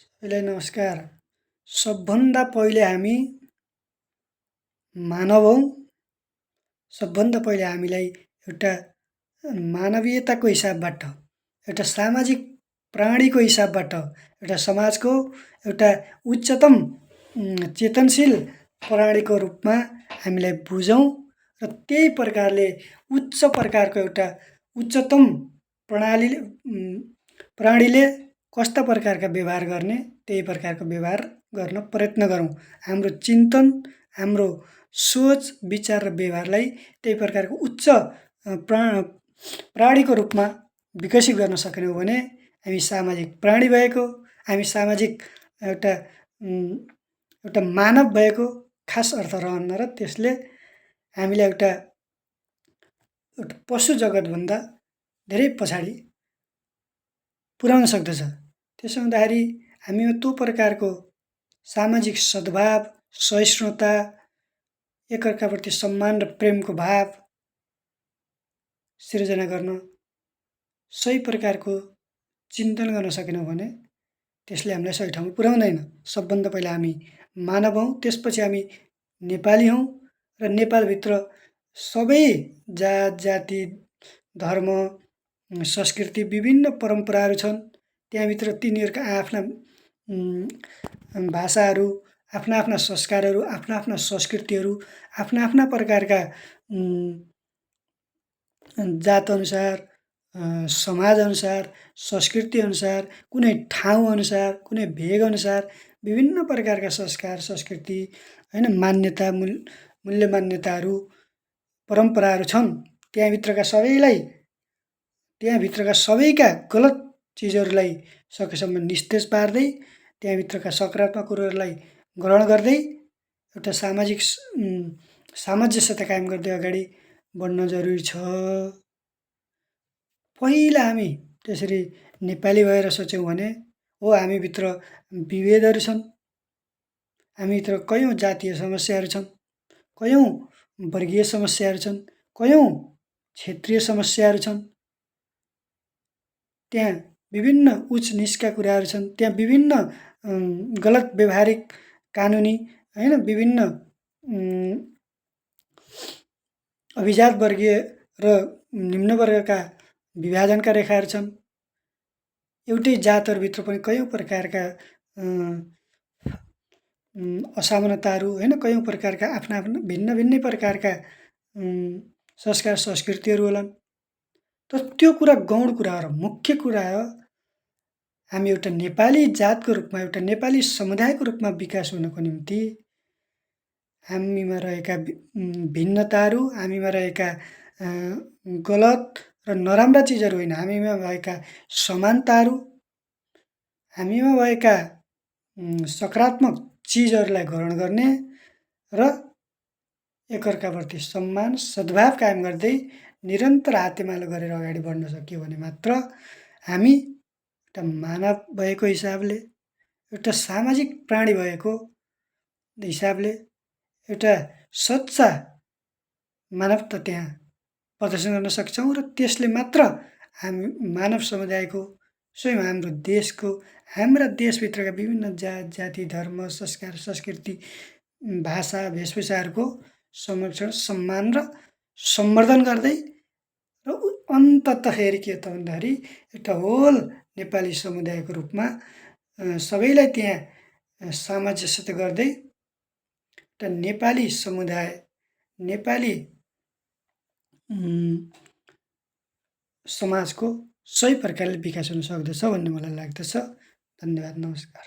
सबैलाई नमस्कार। सबभन्दा पहिले हामी मानव हौँ। सबभन्दा पहिले हामीलाई एउटा मानवीयताको हिसाबबाट, एउटा सामाजिक प्राणीको हिसाबबाट, एउटा समाजको एउटा उच्चतम चेतनशील प्राणीको रूपमा हामीलाई बुझौँ र त्यही प्रकारले उच्च प्रकारको एउटा उच्चतम प्राणीले कस्ता प्रकारका व्यवहार गर्ने त्यही प्रकारको व्यवहार गर्न प्रयत्न गरौँ। हाम्रो चिन्तन, हाम्रो सोच, विचार र व्यवहारलाई त्यही प्रकारको उच्च प्राणीको रूपमा विकसित गर्न सकेनौँ भने हामी सामाजिक प्राणी भएको, हामी सामाजिक एउटा एउटा मानव भएको खास अर्थ रहन्न र त्यसले हामीलाई एउटा पशु जगतभन्दा धेरै पछाडि पुर्याउन सक्दछ। त्यसो हुँदाखेरि हामीमा त्यो प्रकारको सामाजिक सद्भाव, सहिष्णुता, एकअर्काप्रति सम्मान र प्रेमको भाव सिर्जना गर्न सही प्रकारको चिन्तन गर्न सकेनौँ भने त्यसले हामीलाई सही ठाउँमा पुर्याउँदैन। सबभन्दा पहिला हामी मानव हौँ, त्यसपछि हामी नेपाली हौँ र नेपालभित्र सबै जात जाति, धर्म, संस्कृति, विभिन्न परम्पराहरू छन्। त्यहाँभित्र तिनीहरूका आफ्ना भाषाहरू, आफ्ना आफ्ना संस्कारहरू, आफ्ना आफ्ना संस्कृतिहरू, आफ्ना आफ्ना प्रकारका जातअनुसार, समाजअनुसार, संस्कृतिअनुसार, कुनै ठाउँअनुसार, कुनै भेगअनुसार विभिन्न प्रकारका संस्कार, संस्कृति, होइन, मान्यता, मूल्य मान्यताहरू, परम्पराहरू छन्। त्यहाँभित्रका सबैका गलत चिजहरूलाई सकेसम्म निस्तेज पार्दै, त्यहाँभित्रका सकारात्मक कुरोहरूलाई ग्रहण गर्दै एउटा सामञ्जस्यता कायम गर्दै अगाडि बढ्न जरुरी छ। पहिला हामी त्यसरी नेपाली भएर सोच्यौँ भने हो, हामीभित्र विभेदहरू छन्, हामीभित्र कयौँ जातीय समस्याहरू छन्, कयौँ वर्गीय समस्याहरू छन्, कयौँ क्षेत्रीय समस्याहरू छन्, त्यहाँ विभिन्न उच्च निचका कुराहरू छन्, त्यहाँ विभिन्न गलत व्यवहारिक, कानुनी, होइन, विभिन्न अभिजात वर्गीय र निम्न वर्गका विभाजनका रेखाहरू छन्। एउटै जातहरूभित्र पनि कयौँ प्रकारका असमानताहरू, होइन, कयौँ प्रकारका आफ्ना आफ्ना भिन्न भिन्नै प्रकारका संस्कार संस्कृतिहरू होलान्। तर त्यो कुरा गौण कुरा हो र मुख्य कुरा हो हामी एउटा नेपाली जातको रूपमा, एउटा नेपाली समुदायको रूपमा विकास हुनको निम्ति हामीमा रहेका भिन्नताहरू, हामीमा रहेका गलत र नराम्रा चिजहरू होइन, हामीमा भएका समानताहरू, हामीमा भएका सकारात्मक चिजहरूलाई ग्रहण गर्ने र एकअर्काप्रति सम्मान, सद्भाव कायम गर्दै निरन्तर हातेमालो गरेर अगाडि बढ्न सकियो भने मात्र हामी एउटा मानव भएको हिसाबले, एउटा सामाजिक प्राणी भएको हिसाबले एउटा सच्चा मानवता त्यहाँ प्रदर्शन गर्न सक्छौँ र त्यसले मात्र हामी मानव समुदायको, स्वयं हाम्रो देशको, हाम्रा देशभित्रका विभिन्न जात जाति, धर्म, संस्कार, संस्कृति, भाषा, वेशभूषाहरूको संरक्षण, सम्मान र सम्वर्धन गर्दै र अन्ततखेरि के त भन्दाखेरि एउटा होल नेपाली समुदायको रूपमा सबैलाई त्यहाँ सामञ्जस्य गर्दै एउटा नेपाली समुदाय, नेपाली समाजको सही प्रकारले विकास हुन सक्दछ भन्ने मलाई लाग्दछ। धन्यवाद, नमस्कार।